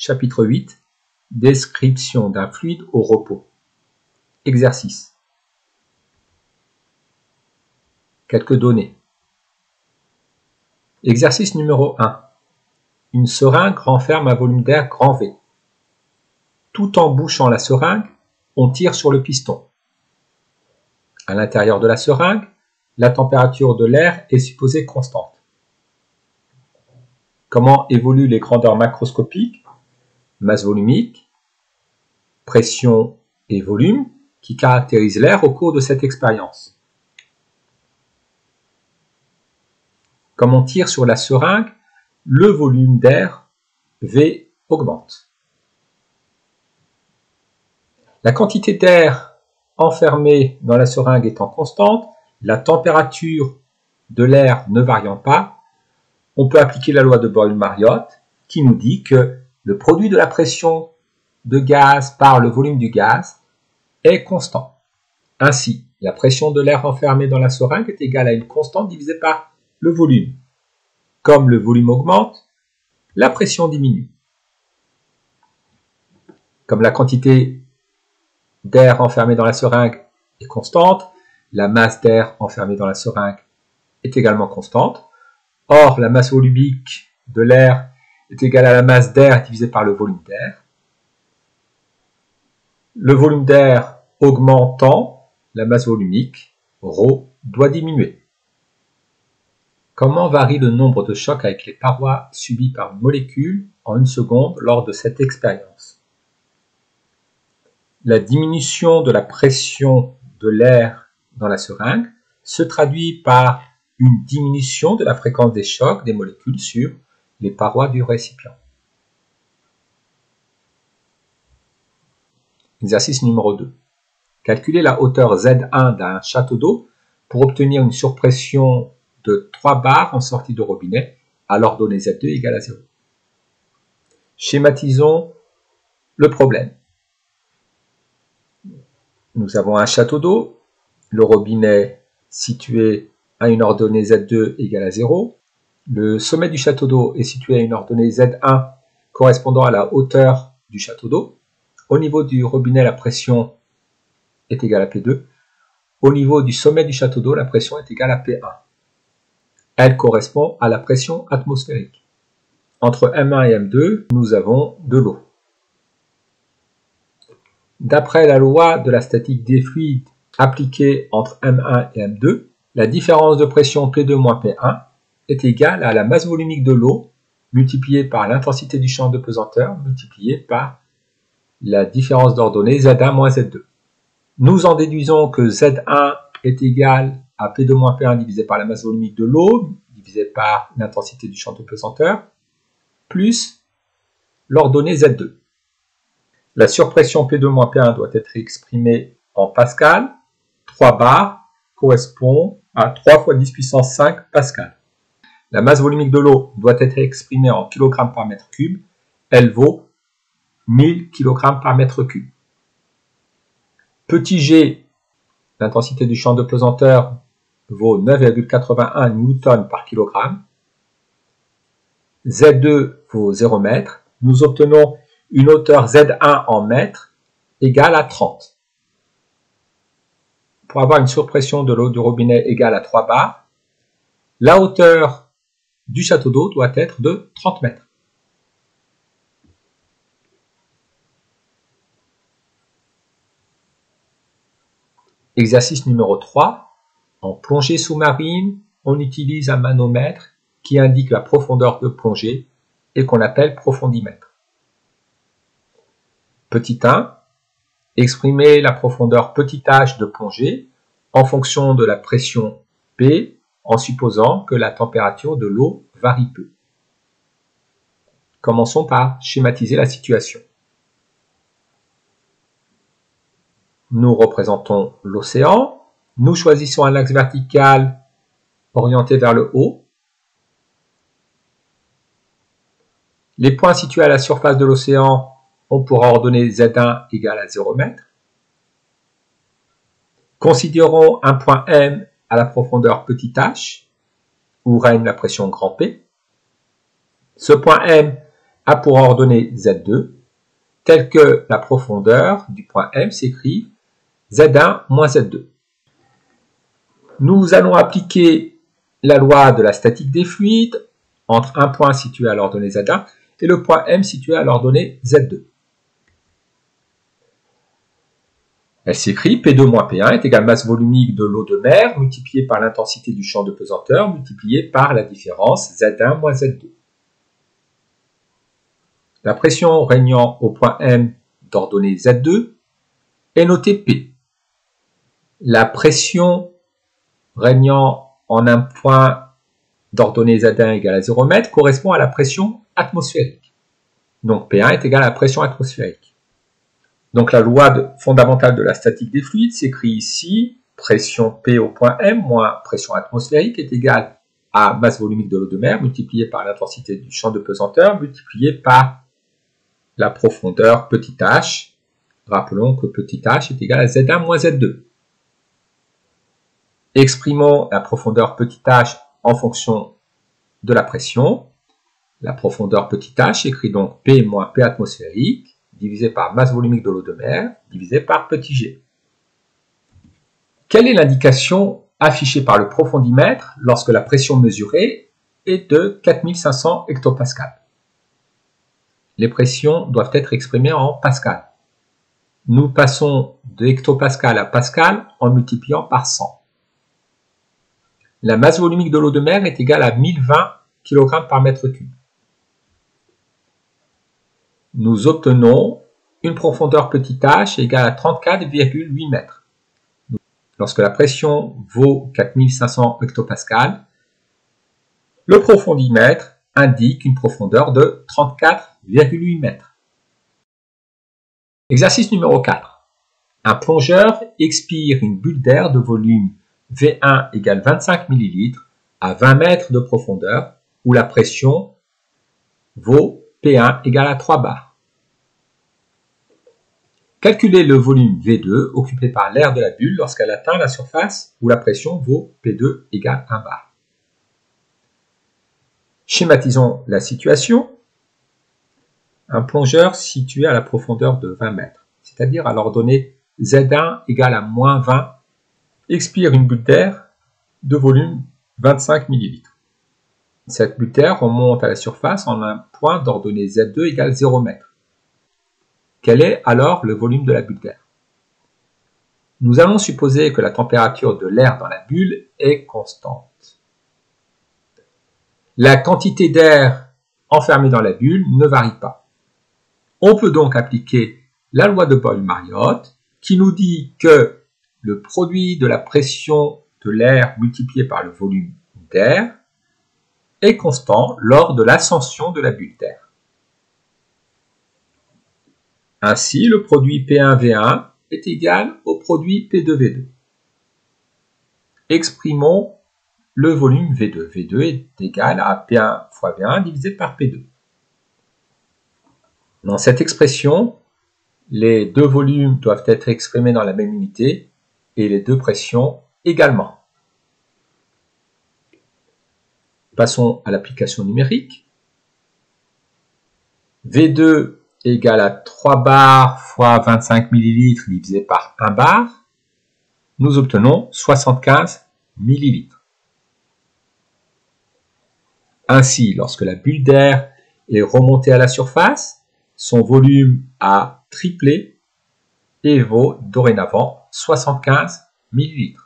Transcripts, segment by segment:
Chapitre 8. Description d'un fluide au repos. Exercice. Quelques données. Exercice numéro 1. Une seringue renferme un volume d'air grand V. Tout en bouchant la seringue, on tire sur le piston. À l'intérieur de la seringue, la température de l'air est supposée constante. Comment évoluent les grandeurs macroscopiques, masse volumique, pression et volume qui caractérisent l'air au cours de cette expérience? Comme on tire sur la seringue, le volume d'air V augmente. La quantité d'air enfermée dans la seringue étant constante, la température de l'air ne variant pas, on peut appliquer la loi de Boyle-Mariotte qui nous dit que le produit de la pression de gaz par le volume du gaz est constant. Ainsi, la pression de l'air enfermé dans la seringue est égale à une constante divisée par le volume. Comme le volume augmente, la pression diminue. Comme la quantité d'air enfermé dans la seringue est constante, la masse d'air enfermée dans la seringue est également constante. Or, la masse volumique de l'air est égale à la masse d'air divisée par le volume d'air. Le volume d'air augmentant, la masse volumique, ρ, doit diminuer. Comment varie le nombre de chocs avec les parois subis par une molécule en une seconde lors de cette expérience? La diminution de la pression de l'air dans la seringue se traduit par une diminution de la fréquence des chocs des molécules sur les parois du récipient. Exercice numéro 2. Calculer la hauteur Z1 d'un château d'eau pour obtenir une surpression de 3 bars en sortie de robinet à l'ordonnée Z2 égale à 0. Schématisons le problème. Nous avons un château d'eau, le robinet situé à une ordonnée Z2 égale à 0. Le sommet du château d'eau est situé à une ordonnée Z1 correspondant à la hauteur du château d'eau. Au niveau du robinet, la pression est égale à P2. Au niveau du sommet du château d'eau, la pression est égale à P1. Elle correspond à la pression atmosphérique. Entre M1 et M2, nous avons de l'eau. D'après la loi de la statique des fluides appliquée entre M1 et M2, la différence de pression P2 moins P1 est égale à la masse volumique de l'eau multipliée par l'intensité du champ de pesanteur multipliée par la différence d'ordonnée Z1 moins Z2. Nous en déduisons que Z1 est égal à P2 moins P1 divisé par la masse volumique de l'eau divisé par l'intensité du champ de pesanteur plus l'ordonnée Z2. La surpression P2 moins P1 doit être exprimée en pascal. 3 bars correspond à 3 fois 10 puissance 5 pascal. La masse volumique de l'eau doit être exprimée en kg par mètre cube. Elle vaut 1000 kg par mètre cube. Petit g, l'intensité du champ de pesanteur vaut 9,81 Newton par kilogramme. Z2 vaut 0 m. Nous obtenons une hauteur Z1 en mètres égale à 30. Pour avoir une surpression de l'eau du robinet égale à 3 bars, la hauteur du château d'eau doit être de 30 mètres. Exercice numéro 3. En plongée sous-marine, on utilise un manomètre qui indique la profondeur de plongée et qu'on appelle profondimètre. Petit 1. Exprimer la profondeur petit h de plongée en fonction de la pression P en supposant que la température de l'eau varie peu. Commençons par schématiser la situation. Nous représentons l'océan. Nous choisissons un axe vertical orienté vers le haut. Les points situés à la surface de l'océan ont pour ordonnée Z1 égale à 0 m. Considérons un point M à la profondeur petit h, où règne la pression grand P. Ce point M a pour ordonnée Z2, telle que la profondeur du point M s'écrit Z1 moins Z2. Nous allons appliquer la loi de la statique des fluides entre un point situé à l'ordonnée Z1 et le point M situé à l'ordonnée Z2. Elle s'écrit P2 moins P1 est égal à masse volumique de l'eau de mer multipliée par l'intensité du champ de pesanteur multipliée par la différence Z1 moins Z2. La pression régnant au point M d'ordonnée Z2 est notée P. La pression régnant en un point d'ordonnée Z1 égale à 0 m correspond à la pression atmosphérique. Donc P1 est égal à la pression atmosphérique. Donc la loi fondamentale de la statique des fluides s'écrit ici, pression P au point M moins pression atmosphérique est égale à masse volumique de l'eau de mer multipliée par l'intensité du champ de pesanteur multipliée par la profondeur petit h. Rappelons que petit h est égal à Z1 moins Z2. Exprimons la profondeur petit h en fonction de la pression. La profondeur petit h écrit donc P moins P atmosphérique divisé par masse volumique de l'eau de mer divisé par petit g. Quelle est l'indication affichée par le profondimètre lorsque la pression mesurée est de 4500 hectopascales? Les pressions doivent être exprimées en pascal. Nous passons de hectopascal à pascal en multipliant par 100. La masse volumique de l'eau de mer est égale à 1020 kg par mètre cube. Nous obtenons une profondeur petit h égale à 34,8 mètres. Lorsque la pression vaut 4500 hectopascales, le profondimètre indique une profondeur de 34,8 mètres. Exercice numéro 4. Un plongeur expire une bulle d'air de volume V1 égale 25 ml à 20 mètres de profondeur où la pression vaut P1 égale à 3 bars. Calculez le volume V2 occupé par l'air de la bulle lorsqu'elle atteint la surface où la pression vaut P2 égale 1 bar. Schématisons la situation. Un plongeur situé à la profondeur de 20 mètres, c'est-à-dire à l'ordonnée Z1 égale à moins 20, expire une bulle d'air de volume 25 ml. Cette bulle d'air remonte à la surface en un point d'ordonnée Z2 égale 0 m. Quel est alors le volume de la bulle d'air? Nous allons supposer que la température de l'air dans la bulle est constante. La quantité d'air enfermée dans la bulle ne varie pas. On peut donc appliquer la loi de Boyle-Mariotte qui nous dit que le produit de la pression de l'air multiplié par le volume d'air est constant lors de l'ascension de la bulle d'air. Ainsi, le produit P1V1 est égal au produit P2V2. Exprimons le volume V2. V2 est égal à P1 fois V1 divisé par P2. Dans cette expression, les deux volumes doivent être exprimés dans la même unité et les deux pressions également. Passons à l'application numérique. V2 égale à 3 bars fois 25 ml divisé par 1 bar. Nous obtenons 75 ml. Ainsi, lorsque la bulle d'air est remontée à la surface, son volume a triplé et vaut dorénavant 75 ml.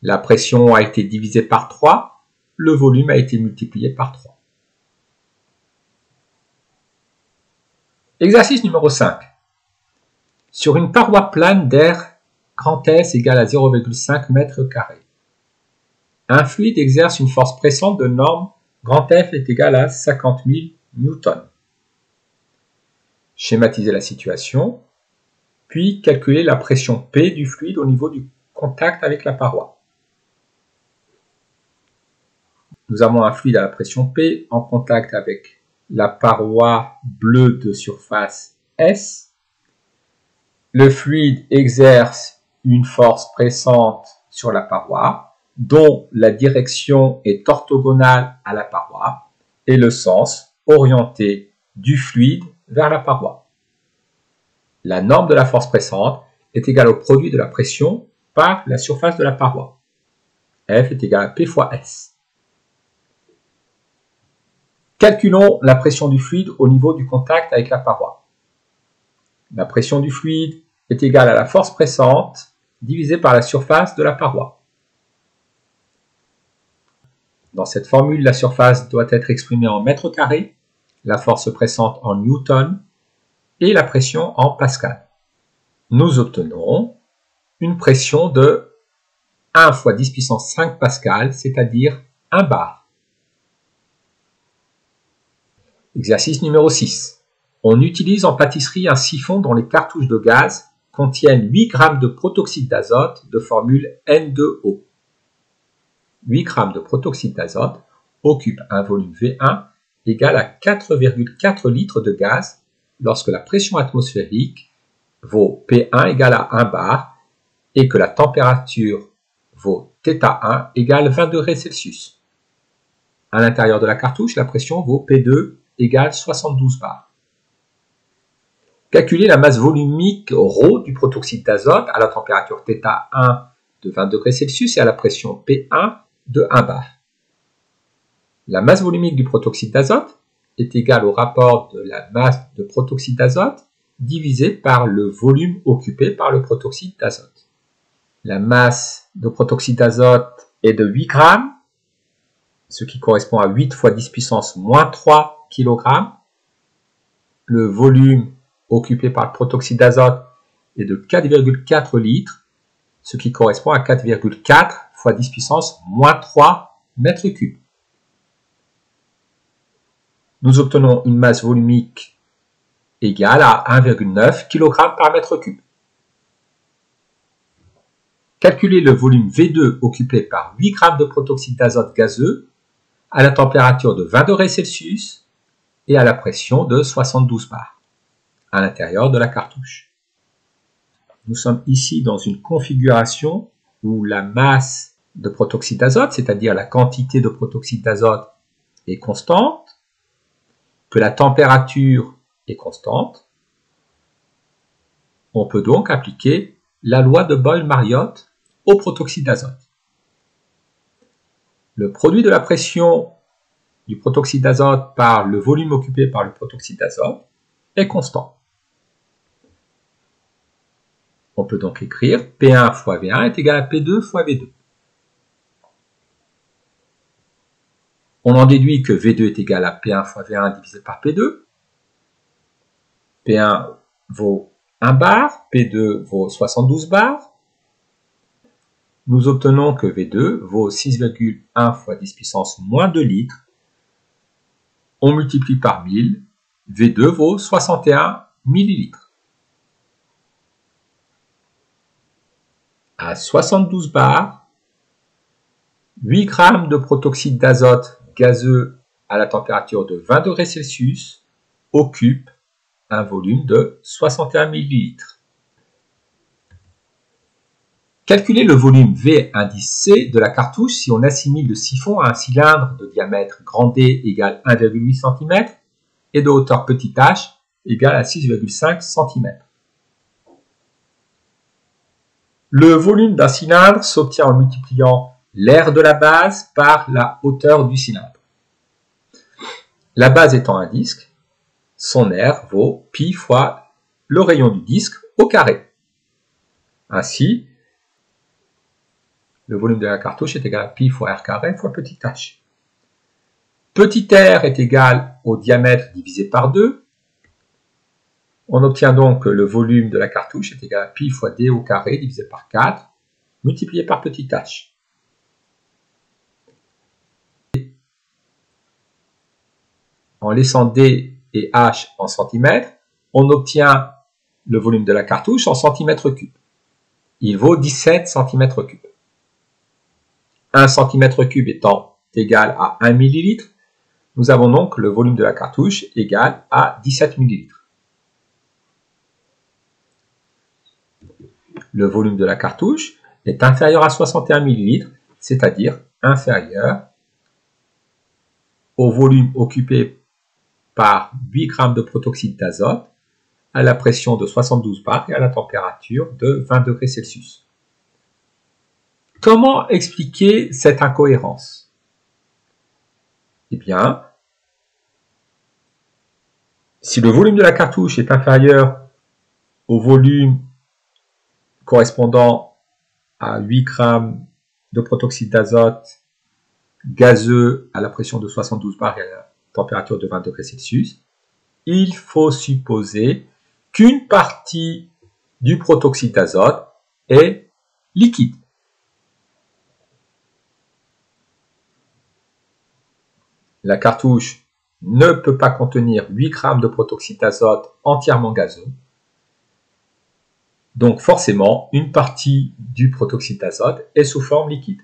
La pression a été divisée par 3, le volume a été multiplié par 3. Exercice numéro 5. Sur une paroi plane d'air grand S égale à 0,5 m², un fluide exerce une force pressante de norme grand F est égal à 50 000 newtons. Schématisez la situation, puis calculez la pression P du fluide au niveau du contact avec la paroi. Nous avons un fluide à la pression P en contact avec la paroi bleue de surface S. Le fluide exerce une force pressante sur la paroi, dont la direction est orthogonale à la paroi et le sens orientée du fluide vers la paroi. La norme de la force pressante est égale au produit de la pression par la surface de la paroi. F est égal à P fois S. Calculons la pression du fluide au niveau du contact avec la paroi. La pression du fluide est égale à la force pressante divisée par la surface de la paroi. Dans cette formule, la surface doit être exprimée en mètres carrés, la force pressante en newton et la pression en pascal. Nous obtenons une pression de 1 fois 10 puissance 5 pascal, c'est-à-dire 1 bar. Exercice numéro 6. On utilise en pâtisserie un siphon dont les cartouches de gaz contiennent 8 g de protoxyde d'azote de formule N2O. 8 g de protoxyde d'azote occupe un volume V1 égal à 4,4 litres de gaz lorsque la pression atmosphérique vaut P1 égale à 1 bar et que la température vaut θ1 égale 20 degrés Celsius. À l'intérieur de la cartouche, la pression vaut P2 égale 72 bars. Calculer la masse volumique ρ du protoxyde d'azote à la température θ1 de 20 degrés Celsius et à la pression P1 de 1 bar. La masse volumique du protoxyde d'azote est égale au rapport de la masse de protoxyde d'azote divisé par le volume occupé par le protoxyde d'azote. La masse de protoxyde d'azote est de 8 g, ce qui correspond à 8 fois 10 puissance moins 3 kg. Le volume occupé par le protoxyde d'azote est de 4,4 litres, ce qui correspond à 4,4 fois 10 puissance moins 3 mètres cubes. Nous obtenons une masse volumique égale à 1,9 kg par mètre cube. Calculer le volume V2 occupé par 8 g de protoxyde d'azote gazeux à la température de 20 degrés Celsius et à la pression de 72 bars à l'intérieur de la cartouche. Nous sommes ici dans une configuration où la masse de protoxyde d'azote, c'est-à-dire la quantité de protoxyde d'azote, est constante, que la température est constante. On peut donc appliquer la loi de Boyle-Mariotte au protoxyde d'azote. Le produit de la pression du protoxyde d'azote par le volume occupé par le protoxyde d'azote est constant. On peut donc écrire P1 fois V1 est égal à P2 fois V2. On en déduit que V2 est égal à P1 fois V1 divisé par P2. P1 vaut 1 bar, P2 vaut 72 bars. Nous obtenons que V2 vaut 6,1 fois 10 puissance moins 2 litres. On multiplie par 1000, V2 vaut 61 millilitres. À 72 bars, 8 g de protoxyde d'azote gazeux à la température de 20 degrés Celsius occupe un volume de 61 millilitres. Calculer le volume V indice C de la cartouche si on assimile le siphon à un cylindre de diamètre grand D égale 1,8 cm et de hauteur petit h égale à 6,5 cm. Le volume d'un cylindre s'obtient en multipliant l'aire de la base par la hauteur du cylindre. La base étant un disque, son aire vaut pi fois le rayon du disque au carré. Ainsi, le volume de la cartouche est égal à pi fois r carré fois petit h. Petit r est égal au diamètre divisé par 2. On obtient donc que le volume de la cartouche est égal à pi fois d au carré divisé par 4, multiplié par petit h. En laissant d et h en centimètres, on obtient le volume de la cartouche en centimètres cubes. Il vaut 17 cm3. 1 cm3 étant égal à 1 ml, nous avons donc le volume de la cartouche égal à 17 ml. Le volume de la cartouche est inférieur à 61 ml, c'est-à-dire inférieur au volume occupé par 8 g de protoxyde d'azote à la pression de 72 bars et à la température de 20 degrés Celsius. Comment expliquer cette incohérence? Eh bien, si le volume de la cartouche est inférieur au volume correspondant à 8 g de protoxyde d'azote gazeux à la pression de 72 bars et à la température de 20 degrés Celsius, il faut supposer qu'une partie du protoxyde d'azote est liquide. La cartouche ne peut pas contenir 8 g de protoxyde d'azote entièrement gazeux. Donc forcément, une partie du protoxyde d'azote est sous forme liquide.